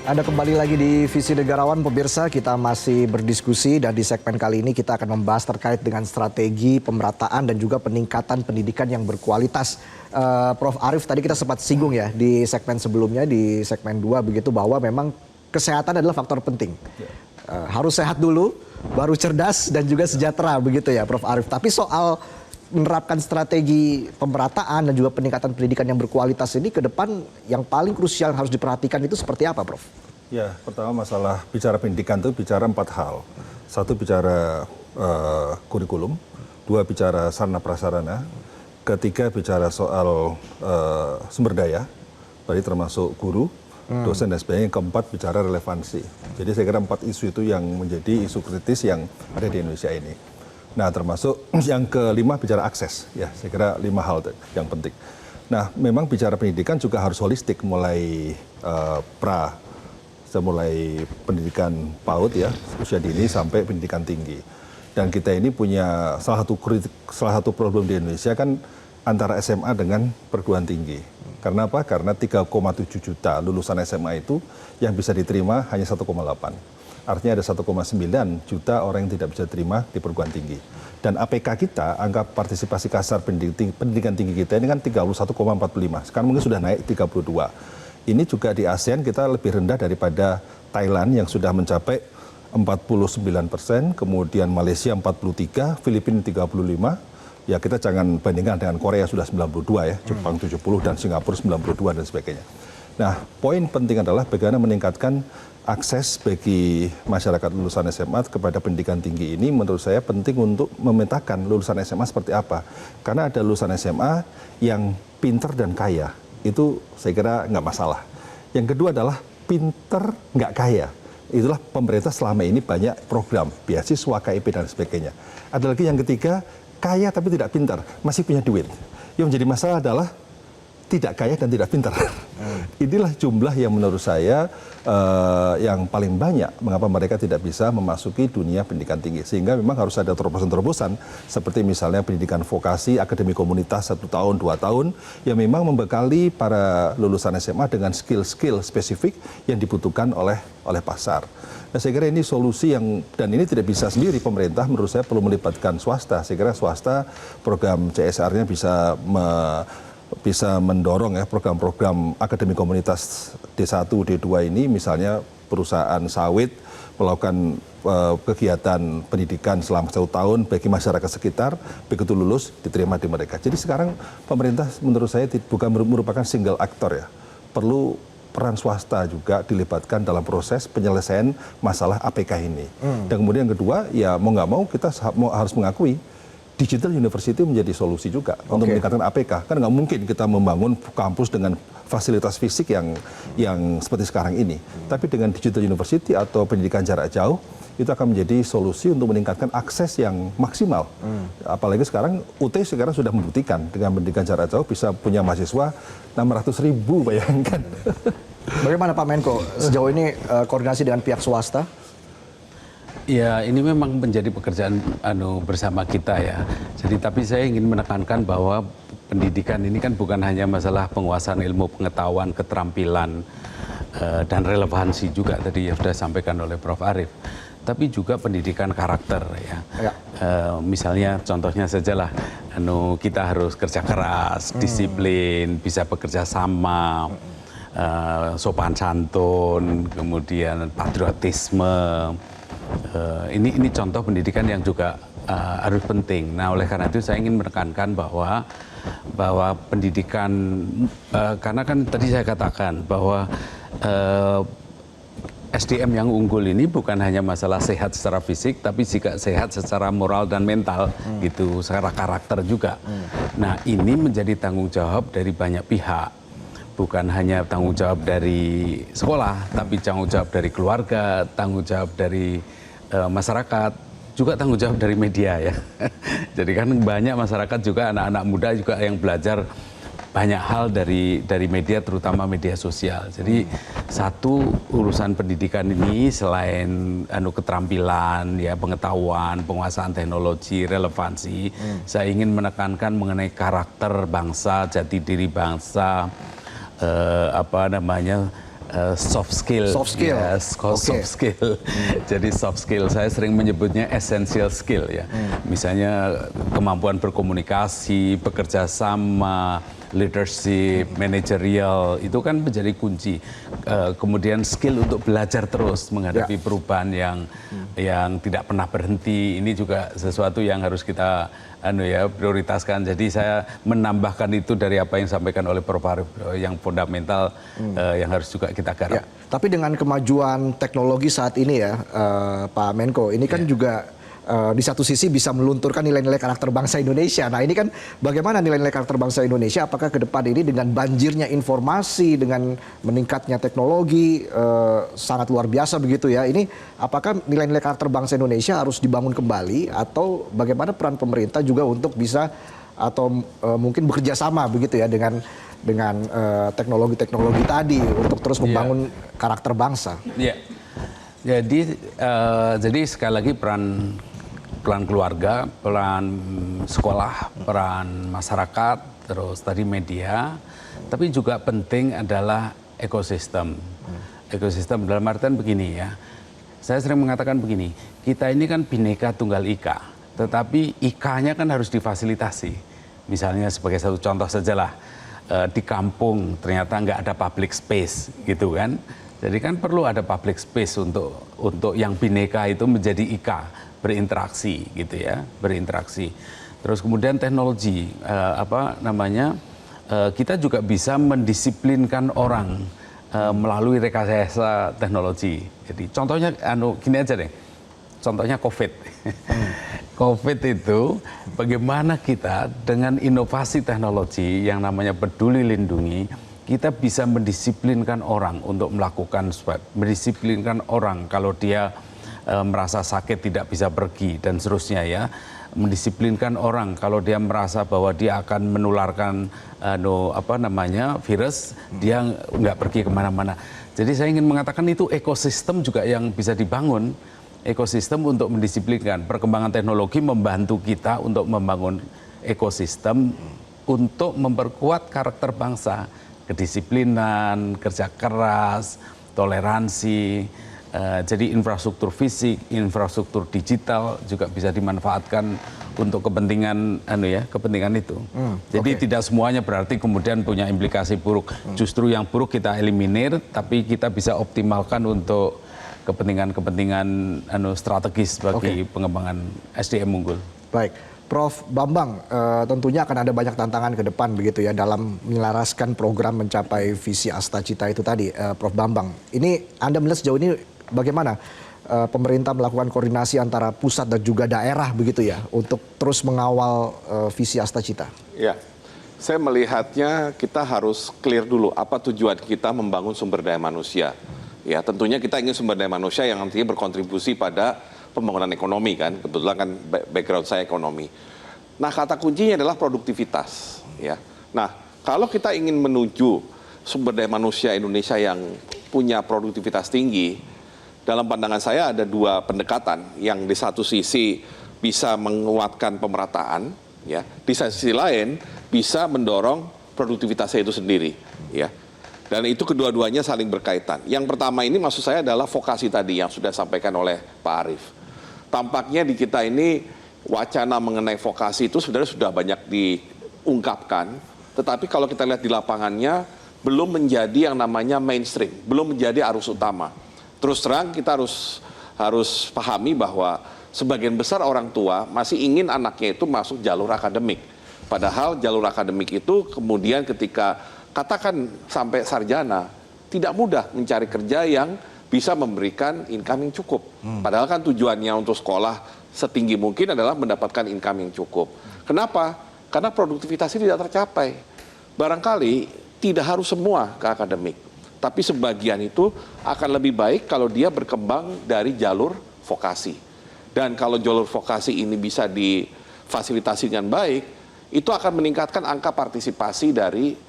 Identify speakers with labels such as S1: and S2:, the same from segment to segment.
S1: Anda kembali lagi di Visi Negarawan, pemirsa. Kita masih berdiskusi dan di segmen kali ini kita akan membahas terkait dengan strategi pemerataan dan juga peningkatan pendidikan yang berkualitas. Prof. Arief, tadi kita sempat singgung ya di segmen sebelumnya, di segmen 2 begitu, bahwa memang kesehatan adalah faktor penting. Harus sehat dulu, baru cerdas dan juga sejahtera begitu ya Prof. Arief. Tapi soal menerapkan strategi pemerataan dan juga peningkatan pendidikan yang berkualitas ini ke depan yang paling krusial harus diperhatikan itu seperti apa, Prof?
S2: Ya, pertama masalah bicara pendidikan itu bicara 4 hal. Satu bicara kurikulum, 2 bicara sarana prasarana, ketiga bicara soal sumber daya, berarti termasuk guru, dosen dan sebagainya, keempat bicara relevansi. Jadi saya kira 4 isu itu yang menjadi isu kritis yang ada di Indonesia ini. Nah, termasuk yang kelima bicara akses, ya saya kira 5 hal yang penting. Nah, memang bicara pendidikan juga harus holistik, mulai mulai pendidikan PAUD ya, usia dini sampai pendidikan tinggi. Dan kita ini punya salah satu problem di Indonesia kan antara SMA dengan perguruan tinggi. Karena apa? Karena 3,7 juta lulusan SMA itu yang bisa diterima hanya 1,8. Artinya ada 1,9 juta orang yang tidak bisa terima di perguruan tinggi. Dan APK kita, angka partisipasi kasar pendidikan tinggi kita ini kan 31,45. Sekarang mungkin sudah naik 32. Ini juga di ASEAN kita lebih rendah daripada Thailand yang sudah mencapai 49%, kemudian Malaysia 43, Filipina 35. Ya kita jangan bandingkan dengan Korea sudah 92 ya, Jepang 70 dan Singapura 92 dan sebagainya. Nah, poin penting adalah bagaimana meningkatkan akses bagi masyarakat lulusan SMA kepada pendidikan tinggi ini. Menurut saya penting untuk memetakan lulusan SMA seperti apa. Karena ada lulusan SMA yang pinter dan kaya. Itu saya kira nggak masalah. Yang kedua adalah pinter nggak kaya. Itulah pemerintah selama ini banyak program, beasiswa, KIP dan sebagainya. Ada lagi yang ketiga, kaya tapi tidak pintar, masih punya duit. Yang menjadi masalah adalah tidak kaya dan tidak pintar. Inilah jumlah yang menurut saya yang paling banyak mengapa mereka tidak bisa memasuki dunia pendidikan tinggi. Sehingga memang harus ada terobosan-terobosan seperti misalnya pendidikan vokasi, akademi komunitas 1 tahun, 2 tahun yang memang membekali para lulusan SMA dengan skill-skill spesifik yang dibutuhkan oleh pasar. Nah, saya kira ini solusi yang, dan ini tidak bisa sendiri, pemerintah menurut saya perlu melibatkan swasta. Saya kira swasta program CSR-nya bisa mendorong ya program-program akademi komunitas D1, D2 ini, misalnya perusahaan sawit melakukan kegiatan pendidikan selama 1 tahun bagi masyarakat sekitar, begitu lulus diterima di mereka. Jadi sekarang pemerintah menurut saya bukan merupakan single aktor ya, perlu peran swasta juga dilibatkan dalam proses penyelesaian masalah APK ini. Dan kemudian yang kedua, ya mau nggak mau kita harus mengakui Digital University menjadi solusi juga untuk meningkatkan APK. Kan nggak mungkin kita membangun kampus dengan fasilitas fisik yang seperti sekarang ini. Tapi dengan Digital University atau pendidikan jarak jauh, itu akan menjadi solusi untuk meningkatkan akses yang maksimal. Apalagi sekarang UT sekarang sudah membuktikan dengan pendidikan jarak jauh bisa punya mahasiswa 600.000, bayangkan.
S1: Bagaimana Pak Menko, sejauh ini koordinasi dengan pihak swasta?
S3: Ya, ini memang menjadi pekerjaan bersama kita ya. Jadi tapi saya ingin menekankan bahwa pendidikan ini kan bukan hanya masalah penguasaan ilmu pengetahuan, keterampilan, dan relevansi juga tadi yang sudah disampaikan oleh Prof. Arief. Tapi juga pendidikan karakter ya. Misalnya contohnya sajalah, kita harus kerja keras, disiplin, bisa bekerja sama, sopan santun, kemudian patriotisme. Ini contoh pendidikan yang juga harus penting. Nah, oleh karena itu saya ingin menekankan bahwa pendidikan, karena kan tadi saya katakan bahwa SDM yang unggul ini bukan hanya masalah sehat secara fisik, tapi juga sehat secara moral dan mental, gitu, secara karakter juga. Nah, ini menjadi tanggung jawab dari banyak pihak. Bukan hanya tanggung jawab dari sekolah, tapi tanggung jawab dari keluarga, tanggung jawab dari masyarakat, juga tanggung jawab dari media ya. Jadi kan banyak masyarakat juga, anak-anak muda juga yang belajar banyak hal dari media, terutama media sosial. Jadi satu, urusan pendidikan ini selain keterampilan, ya, pengetahuan, penguasaan teknologi, relevansi, saya ingin menekankan mengenai karakter bangsa, jati diri bangsa, soft skill.
S1: Soft skill.
S3: Yes, soft skill. Jadi soft skill saya sering menyebutnya essential skill ya. Misalnya kemampuan berkomunikasi, bekerja sama, leadership, managerial itu kan menjadi kunci. Kemudian skill untuk belajar terus menghadapi perubahan yang tidak pernah berhenti. Ini juga sesuatu yang harus kita prioritaskan. Jadi saya menambahkan itu dari apa yang disampaikan oleh Prof. Arief yang fundamental yang harus juga kita garap.
S1: Ya, tapi dengan kemajuan teknologi saat ini ya, Pak Menko, ini kan juga di satu sisi bisa melunturkan nilai-nilai karakter bangsa Indonesia. Nah ini kan bagaimana nilai-nilai karakter bangsa Indonesia, apakah ke depan ini dengan banjirnya informasi, dengan meningkatnya teknologi sangat luar biasa begitu ya, ini apakah nilai-nilai karakter bangsa Indonesia harus dibangun kembali atau bagaimana peran pemerintah juga untuk bisa atau mungkin bekerja sama begitu ya dengan teknologi-teknologi tadi untuk terus membangun karakter bangsa?
S3: Iya. Jadi sekali lagi peran keluarga, peran sekolah, peran masyarakat, terus tadi media, tapi juga penting adalah ekosistem. Ekosistem dalam artian begini ya, saya sering mengatakan begini, kita ini kan Bhinneka Tunggal Ika, tetapi Ika-nya kan harus difasilitasi. Misalnya sebagai satu contoh sajalah, di kampung ternyata nggak ada public space gitu kan. Jadi kan perlu ada public space untuk yang Bhinneka itu menjadi Ika, berinteraksi gitu ya, berinteraksi. Terus kemudian teknologi, kita juga bisa mendisiplinkan orang melalui rekayasa teknologi. Jadi contohnya gini aja deh, contohnya COVID. COVID itu bagaimana kita dengan inovasi teknologi yang namanya Peduli Lindungi, kita bisa mendisiplinkan orang untuk melakukan swab, mendisiplinkan orang kalau dia merasa sakit tidak bisa pergi dan seterusnya ya, mendisiplinkan orang kalau dia merasa bahwa dia akan menularkan virus, dia nggak pergi kemana-mana. Jadi saya ingin mengatakan itu ekosistem juga yang bisa dibangun, ekosistem untuk mendisiplinkan. Perkembangan teknologi membantu kita untuk membangun ekosistem untuk memperkuat karakter bangsa, kedisiplinan, kerja keras, toleransi. Jadi infrastruktur fisik, infrastruktur digital juga bisa dimanfaatkan untuk kepentingan kepentingan itu. Jadi tidak semuanya berarti kemudian punya implikasi buruk. Justru yang buruk kita eliminir, tapi kita bisa optimalkan untuk kepentingan-kepentingan strategis bagi pengembangan SDM unggul.
S1: Baik, Prof. Bambang, tentunya akan ada banyak tantangan ke depan begitu ya dalam menyelaraskan program mencapai visi Astacita itu tadi, Prof. Bambang. Ini Anda melihat sejauh ini bagaimana pemerintah melakukan koordinasi antara pusat dan juga daerah begitu ya untuk terus mengawal visi Astacita?
S4: Ya, saya melihatnya kita harus clear dulu apa tujuan kita membangun sumber daya manusia. Ya, tentunya kita ingin sumber daya manusia yang nantinya berkontribusi pada pembangunan ekonomi kan, kebetulan kan background saya ekonomi. Nah, kata kuncinya adalah produktivitas. Ya, nah kalau kita ingin menuju sumber daya manusia Indonesia yang punya produktivitas tinggi, dalam pandangan saya ada dua pendekatan yang di satu sisi bisa menguatkan pemerataan, ya, di sisi lain bisa mendorong produktivitasnya itu sendiri, ya. Dan itu kedua-duanya saling berkaitan. Yang pertama ini maksud saya adalah vokasi tadi yang sudah disampaikan oleh Pak Arief. Tampaknya di kita ini wacana mengenai vokasi itu sebenarnya sudah banyak diungkapkan, tetapi kalau kita lihat di lapangannya belum menjadi yang namanya mainstream, belum menjadi arus utama. Terus terang kita harus pahami bahwa sebagian besar orang tua masih ingin anaknya itu masuk jalur akademik. Padahal jalur akademik itu kemudian ketika katakan sampai sarjana, tidak mudah mencari kerja yang bisa memberikan income yang cukup. Padahal kan tujuannya untuk sekolah setinggi mungkin adalah mendapatkan income yang cukup. Kenapa? Karena produktivitasnya tidak tercapai. Barangkali tidak harus semua ke akademik. Tapi sebagian itu akan lebih baik kalau dia berkembang dari jalur vokasi. Dan kalau jalur vokasi ini bisa difasilitasi dengan baik, itu akan meningkatkan angka partisipasi dari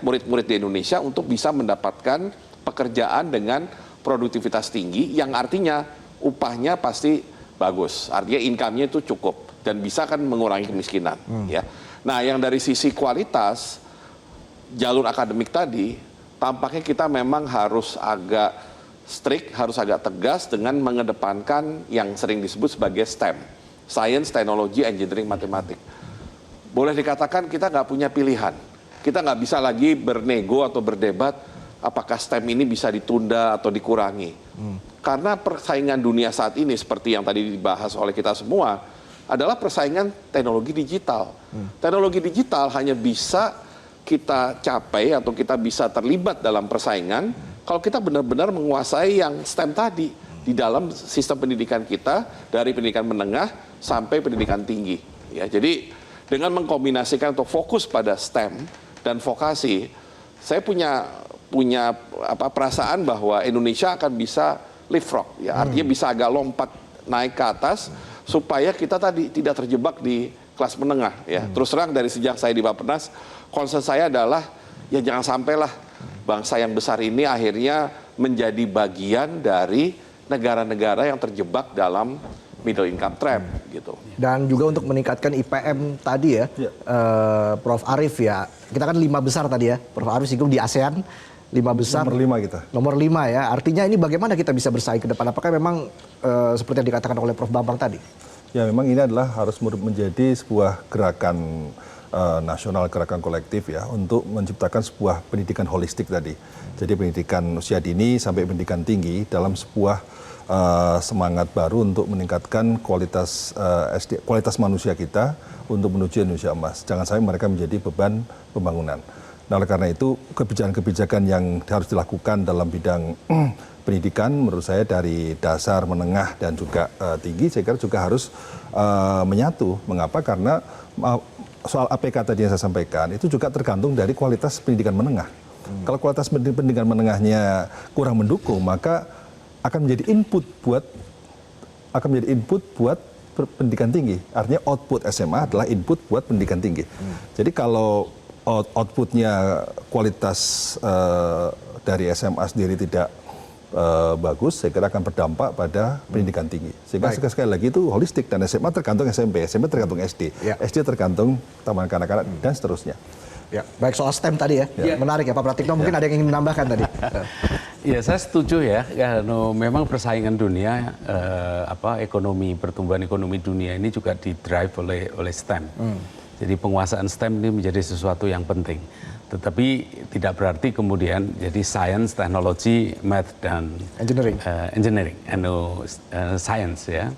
S4: murid-murid di Indonesia untuk bisa mendapatkan pekerjaan dengan produktivitas tinggi yang artinya upahnya pasti bagus. Artinya income-nya itu cukup dan bisa kan mengurangi kemiskinan, ya. Nah, yang dari sisi kualitas jalur akademik tadi tampaknya kita memang harus agak strict, harus agak tegas dengan mengedepankan yang sering disebut sebagai STEM. Science, Technology, Engineering, Matematik. Boleh dikatakan kita nggak punya pilihan. Kita nggak bisa lagi bernego atau berdebat apakah STEM ini bisa ditunda atau dikurangi. Karena persaingan dunia saat ini seperti yang tadi dibahas oleh kita semua adalah persaingan teknologi digital. Teknologi digital hanya bisa kita capai atau kita bisa terlibat dalam persaingan kalau kita benar-benar menguasai yang STEM tadi di dalam sistem pendidikan kita dari pendidikan menengah sampai pendidikan tinggi. Ya, jadi dengan mengkombinasikan atau fokus pada STEM dan vokasi, saya punya perasaan bahwa Indonesia akan bisa leapfrog, ya artinya bisa agak lompat naik ke atas supaya kita tadi tidak terjebak di kelas menengah. Ya, terus terang dari sejak saya di Bappenas, concern saya adalah ya jangan sampailah bangsa yang besar ini akhirnya menjadi bagian dari negara-negara yang terjebak dalam middle income trap gitu.
S1: Dan juga untuk meningkatkan IPM tadi ya, Prof. Arief ya. Kita kan 5 besar tadi ya, Prof. Arief singgung di ASEAN 5 besar.
S2: Nomor 5 kita.
S1: Nomor 5 ya. Artinya ini bagaimana kita bisa bersaing ke depan? Apakah memang seperti yang dikatakan oleh Prof. Bambang tadi?
S2: Ya memang ini adalah harus menjadi sebuah gerakan nasional, gerakan kolektif ya untuk menciptakan sebuah pendidikan holistik tadi. Jadi pendidikan usia dini sampai pendidikan tinggi dalam sebuah semangat baru untuk meningkatkan kualitas manusia kita untuk menuju Indonesia emas. Jangan sampai mereka menjadi beban pembangunan. Nah, oleh karena itu kebijakan-kebijakan yang harus dilakukan dalam bidang pendidikan menurut saya dari dasar, menengah dan juga tinggi saya kira juga harus menyatu. Mengapa? Karena soal APK tadi yang saya sampaikan itu juga tergantung dari kualitas pendidikan menengah. Kalau kualitas pendidikan menengahnya kurang mendukung, maka akan menjadi input buat pendidikan tinggi. Artinya output SMA adalah input buat pendidikan tinggi. Jadi kalau outputnya kualitas dari SMA sendiri tidak bagus, saya kira akan berdampak pada pendidikan tinggi. Sehingga sekali lagi itu holistik dan SMA tergantung SMP tergantung SD, SD tergantung taman kanak-kanak dan seterusnya.
S1: Ya, baik soal STEM tadi ya. Menarik ya Pak Pratikno, mungkin ada yang ingin menambahkan tadi.
S3: Ya, saya setuju ya. Memang persaingan dunia, pertumbuhan ekonomi dunia ini juga didrive oleh STEM. Jadi penguasaan STEM ini menjadi sesuatu yang penting. Tetapi tidak berarti kemudian jadi science, technology, math dan engineering, science ya.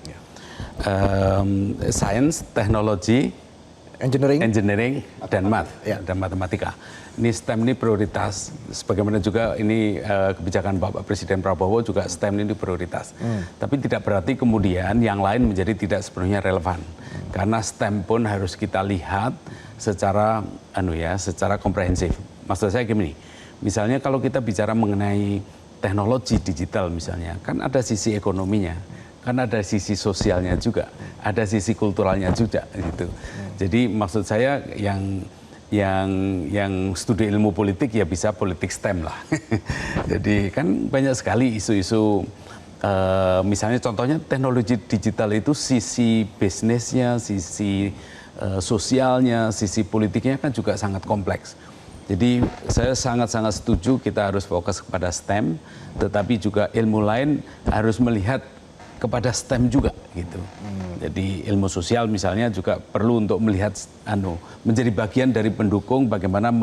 S3: Science, teknologi, engineering dan math dan matematika. Ini STEM ini prioritas. Sebagaimana juga ini kebijakan Bapak Presiden Prabowo juga STEM ini prioritas. Tapi tidak berarti kemudian yang lain menjadi tidak sepenuhnya relevan. Karena STEM pun harus kita lihat secara secara komprehensif. Maksud saya gini, misalnya kalau kita bicara mengenai teknologi digital misalnya, kan ada sisi ekonominya, kan ada sisi sosialnya juga, ada sisi kulturalnya juga gitu. Jadi maksud saya yang studi ilmu politik ya bisa politik STEM lah. Jadi kan banyak sekali isu-isu, misalnya contohnya teknologi digital itu sisi bisnisnya, sisi sosialnya, sisi politiknya kan juga sangat kompleks. Jadi saya sangat-sangat setuju kita harus fokus kepada STEM, tetapi juga ilmu lain harus melihat kepada STEM juga gitu. Jadi ilmu sosial misalnya juga perlu untuk melihat menjadi bagian dari pendukung bagaimana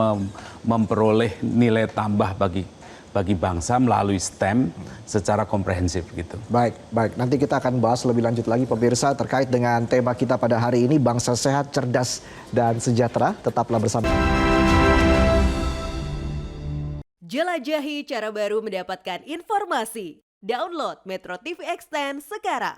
S3: memperoleh nilai tambah bagi bangsa melalui STEM secara komprehensif gitu.
S1: Baik. Nanti kita akan bahas lebih lanjut lagi pemirsa terkait dengan tema kita pada hari ini, bangsa sehat, cerdas dan sejahtera. Tetaplah bersama.
S5: Jelajahi cara baru mendapatkan informasi. Download Metro TV Extend sekarang.